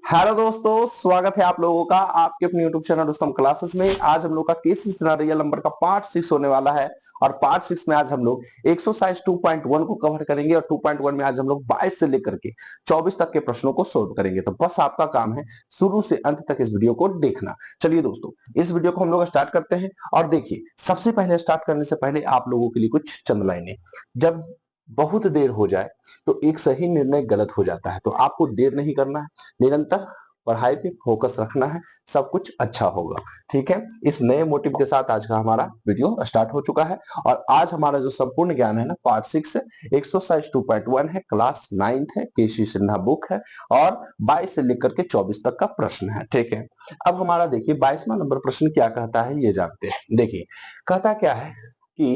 Hello दोस्तों, स्वागत है आप लोगों का आपके अपने यूट्यूब चैनल रुस्तम क्लासेस में। आज हम लोग का केस रियल नंबर का पार्ट 6 होने वाला है और पार्ट 6 में आज हम लोग एक्सरसाइज 2.1 को कवर करेंगे और 2.1 में आज हम लोग 22 से लेकर के 24 तक के प्रश्नों को सोल्व करेंगे। तो बस आपका काम है शुरू से अंत तक इस वीडियो को देखना। चलिए दोस्तों, इस वीडियो को हम लोग स्टार्ट करते हैं और देखिए, सबसे पहले स्टार्ट करने से पहले आप लोगों के लिए कुछ चंद लाइनें। जब बहुत देर हो जाए तो एक सही निर्णय गलत हो जाता है, तो आपको देर नहीं करना है, निरंतर पढ़ाई पे फोकस रखना है, सब कुछ अच्छा होगा। ठीक है, इस नए मोटिव के साथ आज का हमारा वीडियो स्टार्ट हो चुका है और आज हमारा जो संपूर्ण ज्ञान है ना, पार्ट 6 है, एक्सरसाइज 2.1 है, क्लास 9th है, केसी सिन्हा बुक है और 22 से लेकर के 24 तक का प्रश्न है। ठीक है, अब हमारा देखिए 22वां नंबर प्रश्न क्या कहता है ये जानते हैं। देखिए, कहता क्या है कि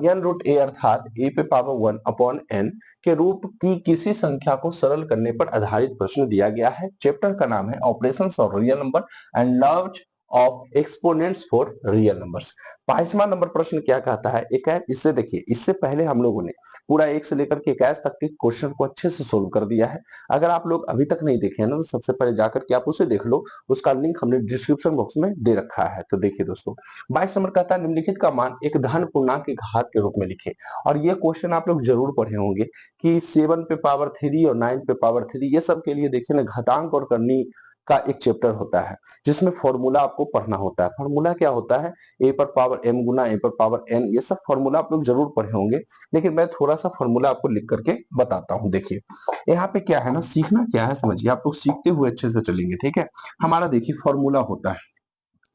एन रूट ए अर्थात ए पे पावर 1 अपॉन एन के रूप की किसी संख्या को सरल करने पर आधारित प्रश्न दिया गया है। चैप्टर का नाम है operations of real number and laws of exponents for real numbers. 22वां नंबर प्रश्न क्या कहता है, एक है इससे देखिए, इससे पहले हम लोगों ने पूरा 1 से लेकर के 21 तक के क्वेश्चन को अच्छे से सोल्व कर दिया है। अगर आप लोग अभी तक नहीं देखे हैं ना, तो सबसे पहले जाकर के आप उसे देख लो, उसका लिंक हमने डिस्क्रिप्शन बॉक्स में दे रखा है। तो देखिए दोस्तों, 22 नंबर कहता है निम्नलिखित का मान एक धन पूर्णांक के घात के रूप में लिखे। और ये क्वेश्चन आप लोग जरूर पढ़े होंगे कि 7 पे पावर 3 और 9 पे पावर 3, ये सब के लिए देखिए ना, घातांक और करनी का एक चैप्टर होता है जिसमें फॉर्मूला आपको पढ़ना होता है। फॉर्मूला क्या होता है, ए पर पावर m गुना ए पर पावर n, ये सब फॉर्मूला आप लोग जरूर पढ़े होंगे, लेकिन मैं थोड़ा सा फॉर्मूला आपको लिख करके बताता हूं। देखिए यहाँ पे क्या है ना, सीखना क्या है समझिए, आप लोग सीखते हुए अच्छे से चलेंगे। ठीक है, हमारा देखिए फॉर्मूला होता है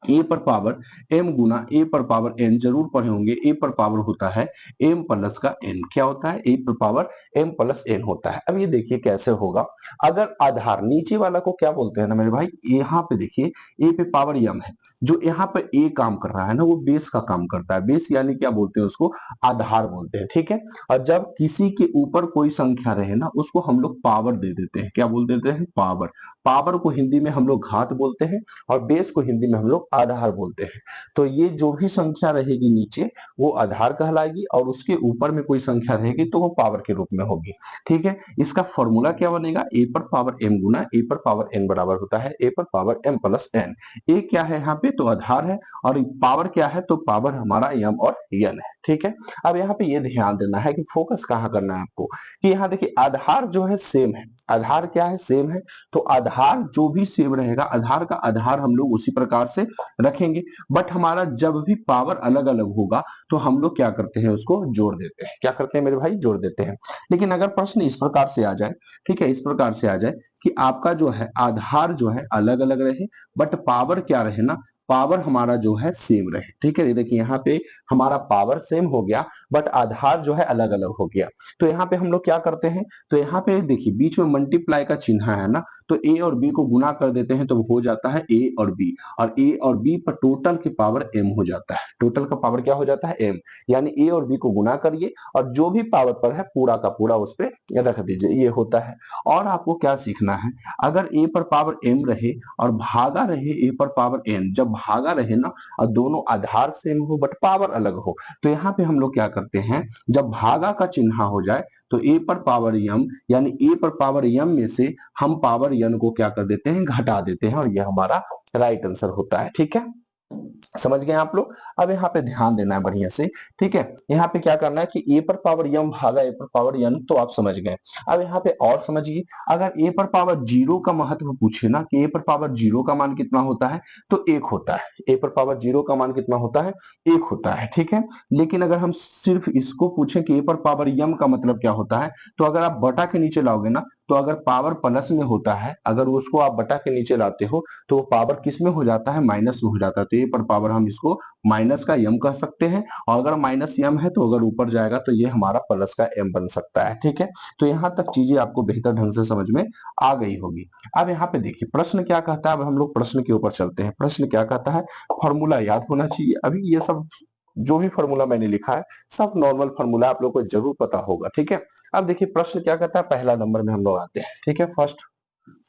ए पर पावर m गुना ए पर पावर n, जरूर पढ़े होंगे। ए पर पावर होता है m प्लस का n, क्या होता है, ए पर पावर m प्लस n होता है। अब ये देखिए कैसे होगा, अगर आधार नीचे वाला को क्या बोलते हैं ना मेरे भाई, यहाँ पे देखिए ए पे पावर m है, जो यहाँ पे ए काम कर रहा है ना, वो बेस का काम करता है। बेस यानी क्या बोलते हैं उसको, आधार बोलते हैं। ठीक है, और जब किसी के ऊपर कोई संख्या रहे ना, उसको हम लोग पावर दे देते हैं। क्या बोल देते हैं, पावर। पावर को हिंदी में हम लोग घात बोलते हैं और बेस को हिंदी में हम लोग आधार बोलते हैं। तो ये जो भी संख्या रहेगी नीचे, वो आधार कहलाएगी और उसके ऊपर में कोई संख्या रहेगी तो वो पावर के रूप में होगी। ठीक है, इसका फॉर्मूला क्या बनेगा, ए पर पावर m गुना ए पर पावर n बराबर होता है ए पर पावर m प्लस n। ए क्या है यहाँ पे, तो आधार है, और पावर क्या है, तो पावर हमारा m और n है। ठीक है, अब यहाँ पे ये ध्यान देना है कि फोकस कहाँ करना है आपको, कि यहाँ देखिए आधार जो है सेम है। आधार क्या है, सेम है, तो आधार जो भी सेम रहेगा, आधार का आधार हम लोग उसी प्रकार से रखेंगे। बट हमारा जब भी पावर अलग अलग होगा तो हम लोग क्या करते हैं, उसको जोड़ देते हैं। क्या करते हैं मेरे भाई, जोड़ देते हैं। लेकिन अगर प्रश्न इस प्रकार से आ जाए, ठीक है, इस प्रकार से आ जाए कि आपका जो है आधार जो है अलग अलग रहे, बट पावर क्या रहे ना, पावर हमारा जो है सेम रहे। ठीक है, ये देखिए यहाँ पे हमारा पावर सेम हो गया बट आधार जो है अलग अलग हो गया। तो यहाँ पे हम लोग क्या करते हैं, तो यहाँ पे देखिए बीच में मल्टीप्लाई का चिन्ह है ना, तो ए और बी को गुना कर देते हैं तो हो जाता है ए और बी, और ए और बी पर टोटल की पावर m हो जाता है। टोटल का पावर क्या हो जाता है, m, यानी ए और बी को गुना करिए और जो भी पावर पर है पूरा का पूरा उस पर रख दीजिए, ये होता है। और आपको क्या सीखना है, अगर ए पर पावर m रहे और भागा रहे ए पर पावर n, जब भागा रहे ना और दोनों आधार सेम हो बट पावर अलग हो, तो यहाँ पे हम लोग क्या करते हैं, जब भागा का चिन्ह हो जाए तो ए पर पावर m, यानी ए पर पावर m में से हम पावर n को क्या कर देते हैं, घटा देते हैं, और यह हमारा राइट आंसर होता है। ठीक है, समझ गए आप लोग। अब यहाँ पे ध्यान देना है बढ़िया से। ठीक है, यहाँ पे क्या करना है कि ए पर पावर m भागा ए पर पावर n, तो आप समझ गए। अब यहाँ पे और समझिए, अगर ए पर पावर 0 का महत्व पूछे ना कि ए पर पावर 0 का मान कितना होता है, तो 1 होता है। ए पर पावर 0 का मान कितना होता है, 1 होता है। ठीक है, लेकिन अगर हम सिर्फ इसको पूछें कि ए पर पावर m का मतलब क्या होता है, तो अगर आप बटा के नीचे लाओगे ना, तो अगर पावर प्लस में होता है, अगर उसको आप बटा के नीचे लाते हो तो वो पावर किस में हो जाता है, माइनस में हो जाता है। तो ए पर पावर हम इसको माइनस का m कह सकते हैं, और अगर माइनस m है तो अगर ऊपर जाएगा तो ये हमारा प्लस का m बन सकता है। ठीक है, तो यहाँ तक चीजें आपको बेहतर ढंग से समझ में आ गई होगी। अब यहाँ पे देखिए प्रश्न क्या कहता है, अब हम लोग प्रश्न के ऊपर चलते हैं। प्रश्न क्या कहता है, फॉर्मूला याद होना चाहिए। अभी ये सब जो भी फॉर्मूला मैंने लिखा है सब नॉर्मल फॉर्मूला, आप लोग को जरूर पता होगा। ठीक है, अब देखिए प्रश्न क्या कहता है, पहला नंबर में हम लोग आते हैं। ठीक है, फर्स्ट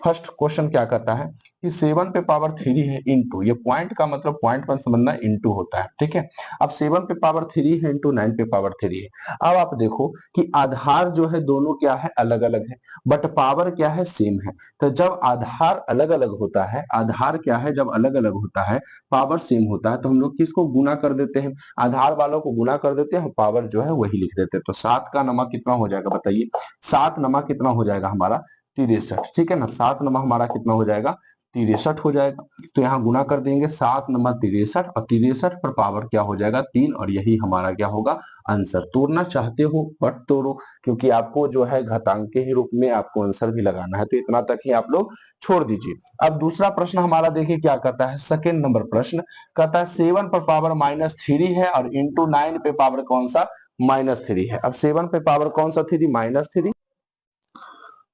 फर्स्ट क्वेश्चन क्या कहता है कि 7 पे पावर 3 है इंटू, ये पॉइंट का मतलब पॉइंट वन समझना, इंटू होता है, ठीक है। अब 7 पे पावर 3 है इंटू 9 पे पावर 3 है। अब आप देखो कि आधार जो है दोनों क्या है, अलग अलग है, बट पावर क्या है, सेम है। तो जब आधार अलग अलग होता है, आधार क्या है जब अलग अलग होता है, पावर सेम होता है, तो हम लोग किसको गुना कर देते हैं, आधार वालों को गुना कर देते हैं, पावर जो है वही लिख देते हैं। तो 7 का नमा कितना हो जाएगा बताइए, 7 नमा कितना हो जाएगा हमारा 63, ठीक है ना। 7 नमा हमारा कितना हो जाएगा, 63 हो जाएगा। तो यहाँ गुना कर देंगे 7 नमा 63, और 63 पर पावर क्या हो जाएगा 3, और यही हमारा क्या होगा आंसर। तोड़ना चाहते हो बट तोड़ो, क्योंकि आपको जो है घातांक के ही रूप में आपको आंसर भी लगाना है, तो इतना तक ही आप लोग छोड़ दीजिए। अब दूसरा प्रश्न हमारा देखिए क्या कहता है, सेकेंड नंबर प्रश्न कहता है 7 पर पावर -3 है और इंटू 9 पे पावर कौन सा -3 है। अब 7 पे पावर कौन सा 3, -3,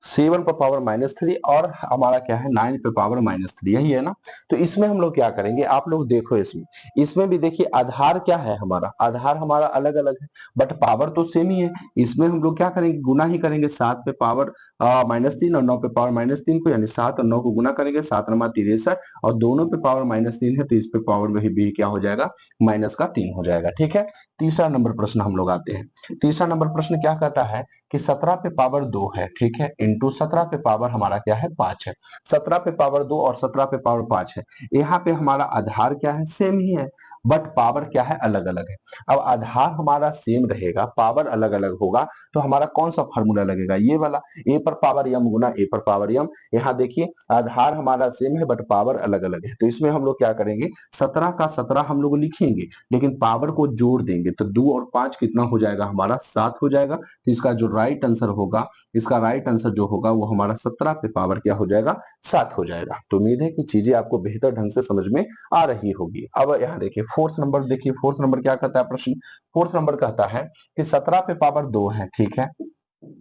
7 पर पावर -3 और हमारा क्या है 9 पे पावर -3, यही है ना। तो इसमें हम लोग क्या करेंगे, आप लोग देखो इसमें, इसमें भी देखिए आधार क्या है हमारा, आधार हमारा अलग अलग है, बट पावर तो सेम ही है। इसमें हम लोग क्या करेंगे, गुना ही करेंगे, 7 पे पावर -3 और 9 पे पावर -3 को, यानी 7 और 9 को गुना करेंगे, 7 नमा 63, और दोनों पे पावर -3 है, तो इस पे पावर में भी क्या हो जाएगा, माइनस का 3 हो जाएगा, ठीक है। तीसरा नंबर प्रश्न हम लोग आते हैं। तीसरा नंबर प्रश्न क्या कहता है कि 17 पे पावर 2 है, ठीक है, इंटू 17 पे पावर हमारा क्या है 5 है। 17 पे पावर 2 और 17 पे पावर 5 है। यहाँ पे हमारा आधार क्या है, सेम ही है, बट पावर क्या है अलग अलग है। अब आधार हमारा सेम रहेगा, पावर अलग अलग होगा, तो हमारा कौन सा फॉर्मूला लगेगा, ये वाला, ए पर पावर यम गुना ए पर पावर यम। यहाँ देखिए आधार हमारा सेम है बट पावर अलग अलग है, तो इसमें हम लोग क्या करेंगे, 17 का 17 हम लोग लिखेंगे, लेकिन पावर को जोड़ देंगे, तो 2 और 5 कितना हो जाएगा हमारा 7 हो जाएगा। तो इसका जो राइट आंसर होगा, इसका राइट आंसर जो होगा वो हमारा 17 पे पावर क्या हो जाएगा 7 हो जाएगा। तो उम्मीद है कि चीजें आपको बेहतर ढंग से समझ में आ रही होगी। अब यहाँ देखिए फोर्थ नंबर, देखिए फोर्थ नंबर क्या कहता है प्रश्न, फोर्थ नंबर कहता है कि 17 पे पावर 2 है, ठीक है,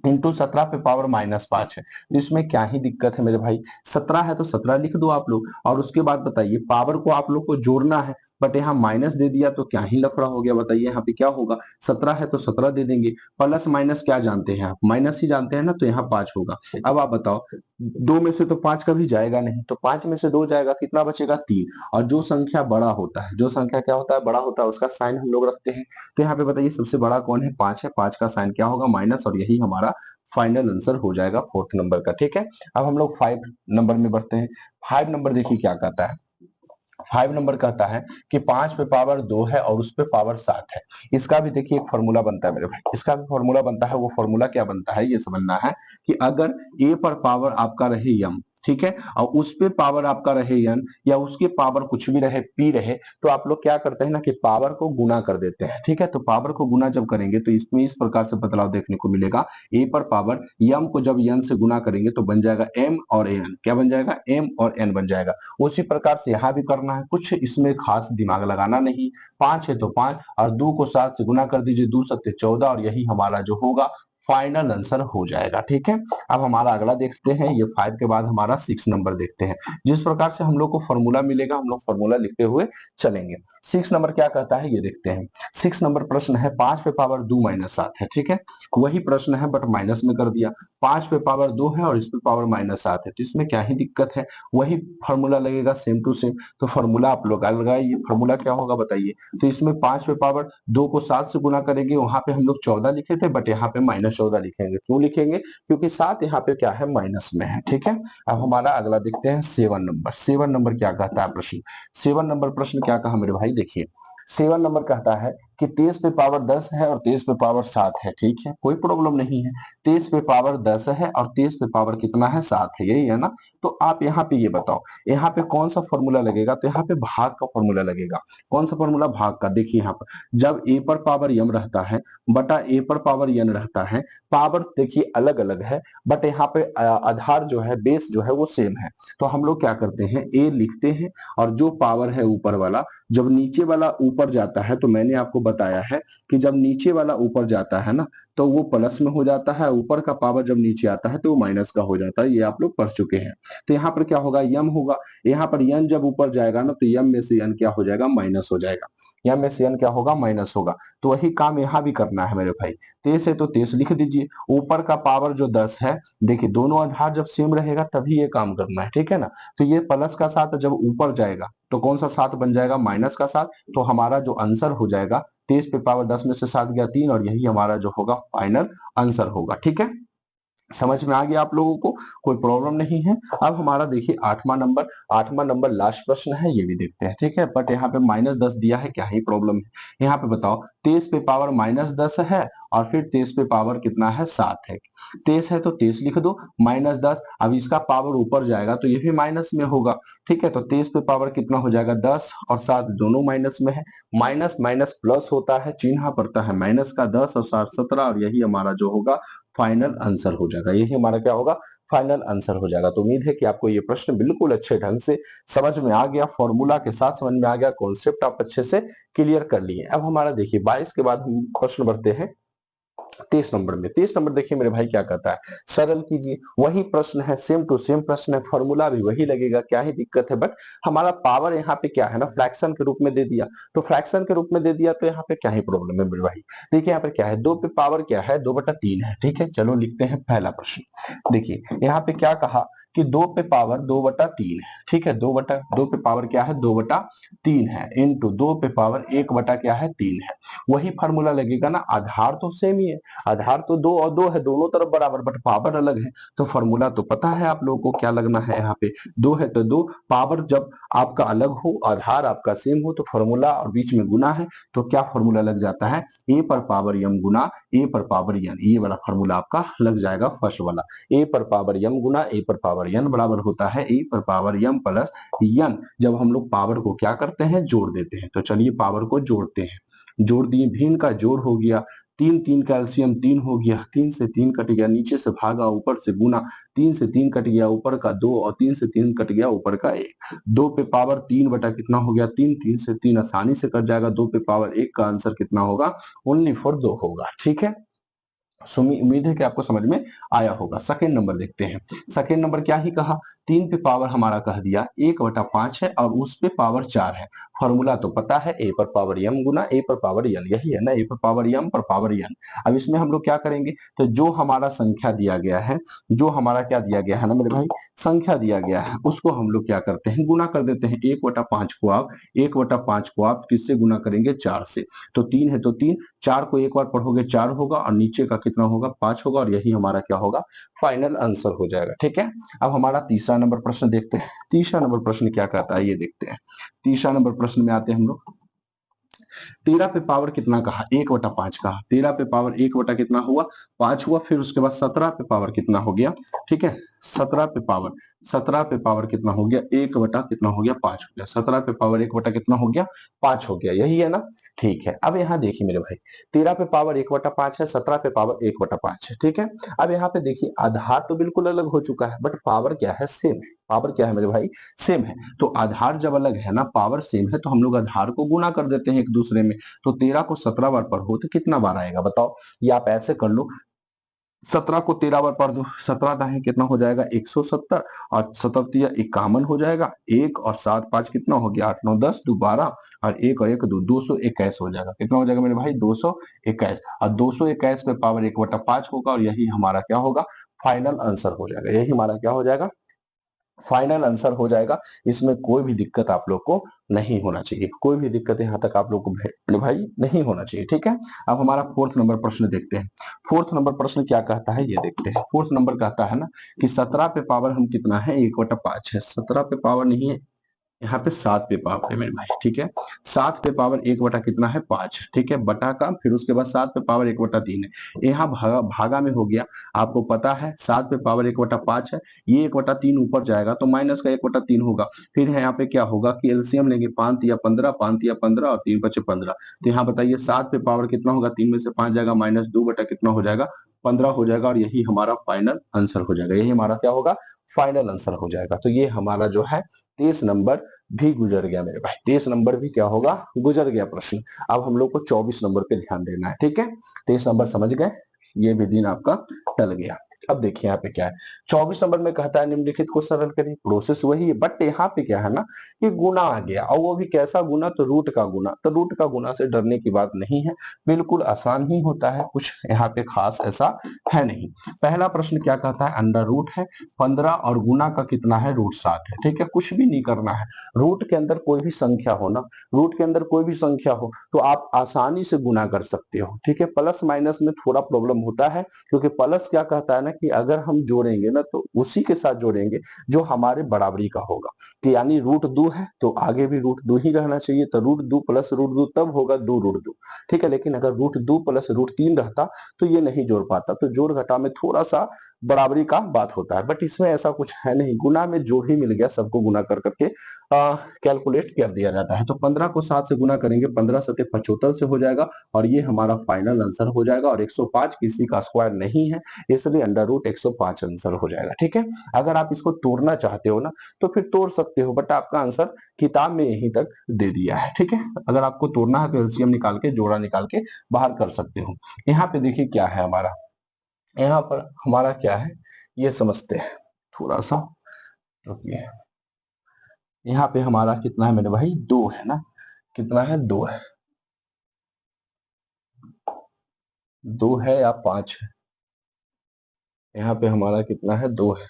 इंटू 17 पे पावर -5 है। तो इसमें क्या ही दिक्कत है मेरे भाई, 17 है तो 17 लिख दो आप लोग, और उसके बाद बताइए पावर को आप लोग को जोड़ना है, बट यहाँ माइनस दे दिया तो क्या ही लफड़ा हो गया, बताइए यहाँ पे क्या होगा, 17 है तो 17 दे देंगे, प्लस माइनस क्या जानते हैं आप, माइनस ही जानते हैं ना, तो यहाँ 5 होगा। अब आप बताओ, 2 में से तो 5 कभी जाएगा नहीं, तो 5 में से 2 जाएगा, कितना बचेगा 3। और जो संख्या बड़ा होता है, जो संख्या क्या होता है बड़ा होता है, उसका साइन हम लोग रखते हैं। तो यहाँ पे बताइए सबसे बड़ा कौन है, 5 है, 5 का साइन क्या होगा माइनस, और यही हमारा फाइनल आंसर हो जाएगा फोर्थ नंबर का, ठीक है। अब हम लोग 5 नंबर में बढ़ते हैं। 5 नंबर देखिए क्या कहता है, 5 नंबर कहता है कि 5 पे पावर 2 है और उस पे पावर 7 है। इसका भी देखिए एक फॉर्मूला बनता है मेरे भाई, इसका भी फॉर्मूला बनता है। वो फॉर्मूला क्या बनता है ये समझना है कि अगर ए पर पावर आपका रहे यम, ठीक है, और उस पे पावर आपका रहे एन, या उसके पावर कुछ भी रहे पी रहे, तो आप लोग क्या करते हैं ना कि पावर को गुना कर देते हैं, ठीक है। तो पावर को गुना जब करेंगे तो इसमें इस प्रकार से बदलाव देखने को मिलेगा, ए पर पावर यम को जब एन से गुना करेंगे तो बन जाएगा एम और एन, क्या बन जाएगा एम और एन बन जाएगा। उसी प्रकार से यहाँ भी करना है, कुछ इसमें खास दिमाग लगाना नहीं। 5 है तो 5, और 2 को 7 से गुना कर दीजिए, 2 सत्ते 14, और यही हमारा जो होगा फाइनल आंसर हो जाएगा, ठीक है। अब हमारा अगला देखते हैं, ये 5 के बाद हमारा 6 नंबर देखते हैं। जिस प्रकार से हम लोग को फॉर्मूला मिलेगा, हम लोग फॉर्मूला लिखते हुए चलेंगे। 6 नंबर क्या कहता है ये देखते हैं। 6 नंबर प्रश्न है 5 पे पावर 2 माइनस 7 है, ठीक है, वही प्रश्न है बट माइनस में कर दिया। 5 पे पावर 2 है और इस पे पावर -7 है, तो इसमें क्या ही दिक्कत है, वही फॉर्मूला लगेगा सेम टू सेम। तो फॉर्मूला आप लोग लगाइए, फॉर्मूला क्या होगा बताइए। तो इसमें 5 पे पावर 2 को 7 से गुना करेंगे, वहां पे हम लोग 14 लिखे थे, बट यहाँ पे -14 लिखेंगे। क्यों लिखेंगे, क्योंकि 7 यहाँ पे क्या है माइनस में है, ठीक है। अब हमारा अगला देखते हैं 7 नंबर। 7 नंबर क्या कहता है प्रश्न, 7 नंबर प्रश्न क्या कहा मेरे भाई, देखिए 7 नंबर कहता है कि 23 पे पावर 10 है और 23 पे पावर 7 है, ठीक है, कोई प्रॉब्लम नहीं है। 23 पे पावर 10 है और 23 पे पावर कितना है 7 है, यही है ना। तो आप यहाँ पे ये बताओ, यहाँ पे कौन सा फॉर्मूला लगेगा, तो यहाँ पे भाग का फॉर्मूला लगेगा। कौन सा फॉर्मूला, भाग का। देखिए यहाँ पर जब ए पर पावर यम रहता है बटा ए पर पावर यन रहता है, पावर देखिए अलग अलग है, बट यहाँ पे आधार जो है, बेस जो है वो सेम है। तो हम लोग क्या करते हैं, ए लिखते हैं, और जो पावर है ऊपर वाला, जब नीचे वाला ऊपर जाता है, तो मैंने आपको बताया है कि जब नीचे वाला ऊपर जाता है ना, तो वो प्लस में हो जाता है, ऊपर का पावर जब नीचे आता है तो वो माइनस का हो जाता है, ये आप लोग पढ़ चुके हैं। तो यहाँ पर क्या होगा, यम होगा, यहाँ पर यन जब ऊपर जाएगा ना, तो यम में से यन क्या हो जाएगा माइनस हो जाएगा। यम में से n क्या होगा, माइनस होगा। तो वही काम यहाँ भी करना है मेरे भाई। 23 है तो 23 लिख दीजिए, ऊपर का पावर जो 10 है, देखिए दोनों आधार जब सेम रहेगा तभी ये काम करना है, ठीक है ना। तो ये प्लस का 7 जब ऊपर जाएगा तो कौन सा 7 बन जाएगा, माइनस का 7। तो हमारा जो आंसर हो जाएगा 23 पे पावर 10 में से 7 गया 3, और यही हमारा जो होगा फाइनल आंसर होगा, ठीक है। समझ में आ गया आप लोगों को, कोई प्रॉब्लम नहीं है। अब हमारा देखिए आठवां नंबर लास्ट प्रश्न है, ये भी देखते हैं, ठीक है। बट यहाँ पे -10 दिया है, क्या ही प्रॉब्लम है। यहाँ पे बताओ 23 पे पावर -10 है, और फिर 23 पे पावर कितना है, 7 है। 23 है तो 23 लिख दो, -10, अब इसका पावर ऊपर जाएगा तो ये भी माइनस में होगा, ठीक है। तो 23 पे पावर कितना हो जाएगा, 10 और 7 दोनों माइनस में है। माइनस माइनस प्लस होता है, चिन्ह पड़ता है माइनस का, 10 और 7 17, और यही हमारा जो होगा फाइनल आंसर हो जाएगा। यही हमारा क्या होगा, फाइनल आंसर हो जाएगा। तो उम्मीद है कि आपको ये प्रश्न बिल्कुल अच्छे ढंग से समझ में आ गया, फॉर्मूला के साथ समझ में आ गया, कॉन्सेप्ट आप अच्छे से क्लियर कर लिए। अब हमारा देखिए 22 के बाद हम प्रश्न बढ़ते हैं 23 नंबर में। 23 नंबर देखिए मेरे भाई क्या कहता है, सरल कीजिए। वही प्रश्न है, सेम टू सेम प्रश्न है, फॉर्मूला भी वही लगेगा, क्या ही दिक्कत है। बट हमारा पावर यहाँ पे क्या है ना, फ्रैक्शन के रूप में दे दिया। तो फ्रैक्शन के रूप में दे दिया तो यहाँ पे क्या ही प्रॉब्लम है मेरे भाई। देखिए यहाँ पे क्या है, 2 पे पावर क्या है, 2/3 है, ठीक है। चलो लिखते हैं पहला प्रश्न। देखिए यहाँ पे क्या कहा कि 2 पे पावर 2/3 है, ठीक है। 2 पे पावर क्या है, 2/3 है, इंटू 2 पे पावर 1 क्या है, 3 है। वही फार्मूला लगेगा ना, आधार तो सेम ही है, आधार तो 2 और 2 है, दोनों तरफ बराबर, बट पावर अलग है। तो फॉर्मूला तो पता है आप लोगों को क्या लगना है, यहाँ पे 2 है तो 2, पावर जब आपका अलग हो, आधार आपका सेम हो, तो फॉर्मूला और बीच में गुना है, तो क्या फॉर्मूला लग जाता है, ए पर पावर यम गुना ए पर पावर यन। ये वाला फॉर्मूला आपका लग जाएगा, फर्स्ट वाला। ए पर पावर यम गुना ए पर पावर यन बराबर होता है ए पर पावर यम प्लस यन। जब हम लोग पावर को क्या करते हैं, जोड़ देते हैं, तो चलिए पावर को जोड़ते हैं। जोड़ दिए, भिन्न का जोड़ हो गया, 3 3 का एलसीएम 3 हो गया, 3 से 3 कट गया, नीचे से भागा ऊपर से गुना, 3 से 3 कट गया, ऊपर का 2 और 3 से 3 कट गया, ऊपर का 1। 2 पे पावर 3 बटा कितना हो गया, 3, 3 से 3 आसानी से कट जाएगा, 2 पे पावर 1 का आंसर कितना होगा, ओनली फॉर 2 होगा, ठीक है। उम्मीद है कि आपको समझ में आया होगा। सेकंड नंबर देखते हैं। सेकंड नंबर क्या ही कहा, 3 पे पावर हमारा कह दिया 1/5 है, और उस पे पावर 4 है। फॉर्मूला तो पता है, ए पर पावर यम गुना ए पर पावर एन, यही है ना, ए पर पावर यम पर पावर एन। अब इसमें हम लोग क्या करेंगे, तो जो हमारा संख्या दिया गया है, जो हमारा क्या दिया गया है ना मेरे भाई, संख्या दिया गया है, उसको हम लोग क्या करते हैं, गुना कर देते हैं। 1/5 को आप 1/5 को आप किससे गुना करेंगे, 4 से। तो 3 है तो 3, 4 को एक बार पढ़ोगे 4 होगा, और नीचे का कितना होगा, 5 होगा, और यही हमारा क्या होगा, फाइनल आंसर हो जाएगा, ठीक है। अब हमारा तीसरा नंबर प्रश्न देखते हैं। तीसरा नंबर प्रश्न क्या कहता है, ये देखते हैं। तीसरा नंबर प्रश्न में आते हैं हम लोग। 13 पे पावर कितना कहा, 1/5 कहा। 13 पे पावर 1 बटा कितना हुआ, 5 हुआ। फिर उसके बाद 17 पे पावर कितना हो गया, ठीक है। 17 पे पावर कितना हो गया, 1 बटा कितना हो गया, 5 हो गया। 17 पे पावर 1 बटा कितना हो गया, 5 हो गया, यही है ना, ठीक है। अब यहाँ देखिए मेरे भाई, 13 पे पावर 1/5 है, 17 पे पावर 1/5 है, ठीक है। अब यहाँ पे देखिए आधार तो बिल्कुल अलग हो चुका है, बट पावर क्या है, सेम है। पावर क्या है मेरे भाई, सेम है। तो आधार जब अलग है ना, पावर सेम है, तो हम लोग आधार को गुना कर देते हैं एक दूसरे में। तो 13 को 17 बार पढ़ो तो कितना बार आएगा बताओ, ये आप ऐसे कर लो, 17 को 13 बार पढ़ दो, 17 दाएं कितना हो जाएगा, 170, और 17 51 हो जाएगा। 1 और 7 5 कितना हो गया, 8 9 10 2 12, और 1 और 1 2, 221 हो जाएगा। कितना हो जाएगा मेरे भाई, 221। और 221 पे पावर 1/5 होगा, और यही हमारा क्या होगा, फाइनल आंसर हो जाएगा। यही हमारा क्या हो जाएगा, फाइनल आंसर हो जाएगा। इसमें कोई भी दिक्कत आप लोग को नहीं होना चाहिए, कोई भी दिक्कत यहाँ तक आप लोग को भाई नहीं होना चाहिए, ठीक है। अब हमारा फोर्थ नंबर प्रश्न देखते हैं। फोर्थ नंबर प्रश्न क्या कहता है, ये देखते हैं। फोर्थ नंबर कहता है ना कि 17 पे पावर हम कितना है, 1/5 है। 17 पे पावर नहीं है, यहाँ पे 7 पे पावर है मेरे भाई, ठीक है। 7 पे पावर 1 बटा कितना है, 5, ठीक है। बटा का फिर उसके बाद 7 पे पावर 1/3 है। यहाँ भागा भागा में हो गया, आपको पता है 7 पे पावर 1/5 है, ये 1/3 ऊपर जाएगा तो माइनस का 1/3 होगा। फिर यहाँ पे क्या होगा कि एलसीएम लेंगे, 5 या 15, 5 या 15, और 3 बचे 15। तो यहाँ बताइए 7 पे पावर कितना होगा, 3 में से 5 जाएगा, -2 बटा कितना हो जाएगा, 15 हो जाएगा, और यही हमारा फाइनल आंसर हो जाएगा। यही हमारा क्या होगा, फाइनल आंसर हो जाएगा। तो ये हमारा जो है 23 नंबर भी गुजर गया मेरे भाई, 23 नंबर भी क्या होगा, गुजर गया प्रश्न। अब हम लोग को 24 नंबर पे ध्यान देना है, ठीक है। 23 नंबर समझ गए, ये भी दिन आपका टल गया। अब देखिए यहाँ पे क्या है, 24 नंबर में कहता है निम्नलिखित को सरल करिए। प्रोसेस वही है, बट यहाँ पे क्या है ना कि गुना आ गया, और वो भी कैसा गुना, तो रूट का गुना। तो रूट का गुना से डरने की बात नहीं है, बिल्कुल आसान ही होता है, कुछ यहाँ पे खास ऐसा है नहीं। पहला प्रश्न क्या कहता है, अंडर रूट है 15 और गुना का कितना है, रूट 7 है। ठीक है, कुछ भी नहीं करना है, रूट के अंदर कोई भी संख्या हो ना, रूट के अंदर कोई भी संख्या हो तो आप आसानी से गुना कर सकते हो। ठीक है, प्लस माइनस में थोड़ा प्रॉब्लम होता है, क्योंकि प्लस क्या कहता है ना कि अगर हम जोड़ेंगे ना तो उसी के साथ जोड़ेंगे जो हमारे बराबरी का होगा, कि यानी रूट 2 है तो आगे भी रूट 2 ही रहना चाहिए, तो रूट 2 प्लस रूट 2 तब होगा 2 रूट 2। ठीक है, लेकिन अगर रूट 2 प्लस रूट 3 रहता तो ये नहीं जोड़ पाता, तो जोड़ घटा में थोड़ा सा बराबरी का बात होता है, बट इसमें ऐसा कुछ है नहीं, गुना में जो ही मिल गया सबको गुना कर करके कैलकुलेट कर दिया जाता है। तो 15 को 7 से गुना करेंगे, 15 सते 75 से हो जाएगा, और ये हमारा फाइनल आंसर हो जाएगा। और 105 किसी का स्क्वायर नहीं है, इसलिए अंडर रूट 105 आंसर हो जाएगा। ठीक है, अगर आप इसको तोड़ना चाहते हो ना तो फिर तोड़ सकते हो, बट आपका आंसर किताब में यहीं तक दे दिया है। ठीक है, अगर आपको तोड़ना है तो एलसीएम निकाल के, जोड़ा निकाल के बाहर कर सकते हो। यहाँ पे देखिए क्या है हमारा, यहाँ पर हमारा क्या है ये समझते हैं थोड़ा सा, रुकिए। यहाँ पे हमारा कितना है मेरे भाई, 2 है ना, कितना है, 2 है, 2 है या 5 है, यहाँ पे हमारा कितना है, 2 है,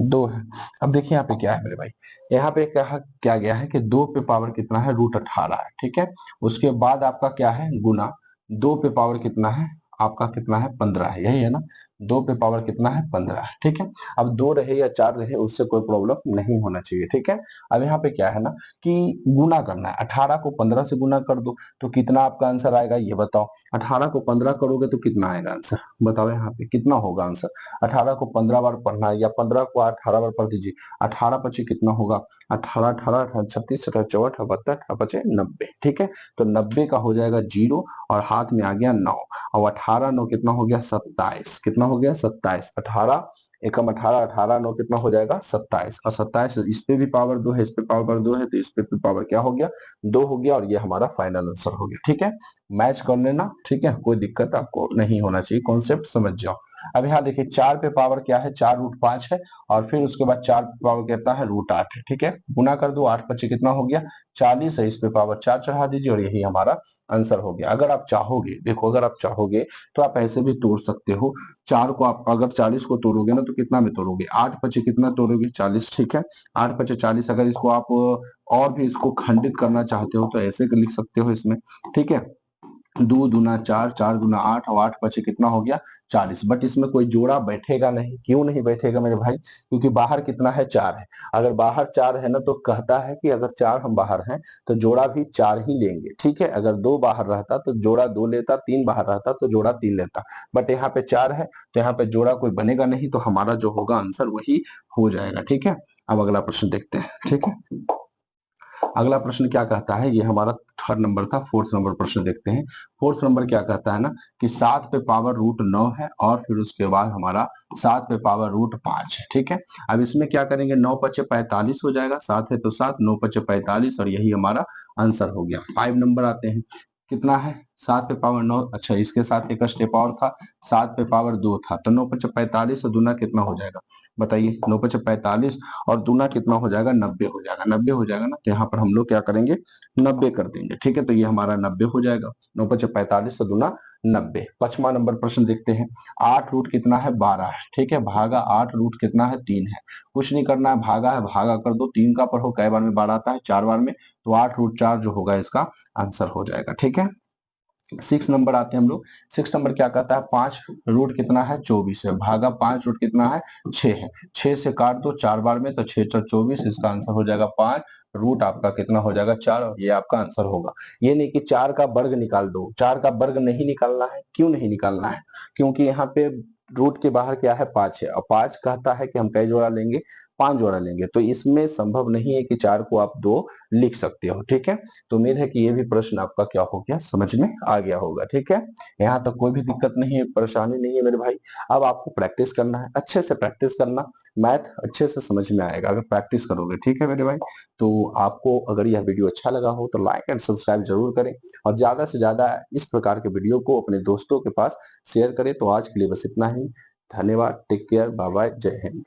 2 है। अब देखिए यहाँ पे क्या है मेरे भाई, यहाँ पे क्या गया है कि 2 पे पावर कितना है, रूट 18 है। ठीक है, उसके बाद आपका क्या है, गुना 2 पे पावर कितना है, आपका कितना है, 15 है, यही है ना, 2 पे पावर कितना है, 15 है। ठीक है, अब 2 रहे या 4 रहे उससे कोई प्रॉब्लम नहीं होना चाहिए। ठीक है, अब यहाँ पे क्या है ना कि गुना करना है, 18 को 15 से गुना कर दो तो कितना आपका आंसर आएगा, ये बताओ। 18 को 15 करोगे तो कितना आएगा आंसर, बताओ यहाँ पे कितना होगा आंसर। 18 को 15 बार पढ़ना है, या 15 को 18 बार पढ़ दीजिए, 18 पचे कितना होगा, 18 18 36 64 72 पचे 90। ठीक है, तो 90 का हो जाएगा 0, और हाथ में आ गया 9, और 18 9 कितना हो गया, 27। कितना हो गया, 27। 18 एकम 18, 18 9 कितना हो जाएगा, 27, और 27 इस पे भी पावर 2 है, इस पे पावर 2 है, तो इस पे भी पावर क्या हो गया, 2 हो गया, और ये हमारा फाइनल आंसर हो गया। ठीक है, मैच कर लेना, ठीक है, कोई दिक्कत आपको नहीं होना चाहिए, कॉन्सेप्ट समझ जाओ। अब यहाँ देखिए 4 पे पावर क्या है, 4 रूट 5 है, और फिर उसके बाद 4 पे पावर कितना है, रूट 8 है। ठीक है, गुना कर दो, 8 पचे कितना हो गया, 40 है, इस पे पावर 4 चढ़ा दीजिए, और यही हमारा आंसर हो गया। अगर आप चाहोगे, देखो अगर आप चाहोगे तो आप ऐसे भी तोड़ सकते हो, 4 को आप अगर 40 को तोड़ोगे ना तो कितना में तोड़ोगे, 8 पचे कितना तोड़ोगे, 40। ठीक है, 8 पचे 40, अगर इसको आप और भी इसको खंडित करना चाहते हो तो ऐसे लिख सकते हो इसमें। ठीक है, 2 दूना 4, 4 दूना 8, और 8 पचे कितना हो गया, 40। बट इसमें कोई जोड़ा बैठेगा नहीं, क्यों नहीं बैठेगा मेरे भाई, क्योंकि बाहर कितना है, 4 है। अगर बाहर 4 है ना तो कहता है कि अगर 4 हम बाहर हैं तो जोड़ा भी 4 ही लेंगे। ठीक है, अगर 2 बाहर रहता तो जोड़ा 2 लेता, 3 बाहर रहता तो जोड़ा 3 लेता, बट यहाँ पे 4 है तो यहाँ पे जोड़ा कोई बनेगा नहीं, तो हमारा जो होगा आंसर वही हो जाएगा। ठीक है, अब अगला प्रश्न देखते हैं। ठीक है, अगला प्रश्न क्या कहता है, ये हमारा थर्ड नंबर था, फोर्थ नंबर प्रश्न देखते हैं। फोर्थ नंबर क्या कहता है ना कि 7 पे पावर रूट 9 है, और फिर उसके बाद हमारा 7 पे पावर रूट 5 है। ठीक है, अब इसमें क्या करेंगे, 9 पचे 45 हो जाएगा, 7 है तो 7, 9 पचे 45, और यही हमारा आंसर हो गया। 5 नंबर आते हैं, कितना है, 7 पे पावर 9, अच्छा इसके साथ एक स्टेप और था, 7 पे पावर 2 था, तो 9 पचे 45 और दूना कितना हो जाएगा, बताइए, 9 पचे 45 और दूना कितना हो जाएगा, 90 हो जाएगा। 90 हो जाएगा ना, तो यहाँ पर हम लोग क्या करेंगे, 90 कर देंगे। ठीक है, तो ये हमारा 90 हो जाएगा, 9 पचे 45 और दूना 90। 5वां नंबर प्रश्न देखते हैं, 8 रूट कितना है, 12 है। ठीक है, भागा 8 रूट कितना है, 3 है। कुछ नहीं करना है, भागा है, भागा कर दो, 3 का पढ़ो कै बार में 12 आता है, 4 बार में, तो 8 रूट 4 जो होगा इसका आंसर हो जाएगा। ठीक है, 6 नंबर आते हैं हम लोग। 6 नंबर क्या कहता है, 5 रूट कितना है, 24 है, भागा 5 रूट कितना है, 6 है। 6 से काट दो 4 बार में, तो 6 4 24, इसका आंसर हो जाएगा 5, रूट आपका कितना हो जाएगा, 4, और ये आपका आंसर होगा। ये नहीं कि 4 का वर्ग निकाल दो, 4 का वर्ग नहीं निकालना है। क्यों नहीं निकालना है, क्योंकि यहाँ पे रूट के बाहर क्या है, 5 है, और 5 कहता है कि हम कई जोड़ा लेंगे, 5 जोड़ा लेंगे, तो इसमें संभव नहीं है कि 4 को आप 2 लिख सकते हो, ठीक है। तो उम्मीद है कि ये भी प्रश्न आपका क्या हो गया, समझ में आ गया होगा, ठीक है। यहाँ तक कोई भी दिक्कत नहीं है, परेशानी नहीं है मेरे भाई। अब आपको प्रैक्टिस करना है, अच्छे से प्रैक्टिस करना, मैथ अच्छे से समझ में आएगा अगर प्रैक्टिस करोगे, ठीक है मेरे भाई। तो आपको अगर यह वीडियो अच्छा लगा हो तो लाइक एंड सब्सक्राइब जरूर करें, और ज्यादा से ज्यादा इस प्रकार के वीडियो को अपने दोस्तों के पास शेयर करें। तो आज के लिए बस इतना ही। धन्यवाद, टेक केयर, बाय बाय, जय हिंद।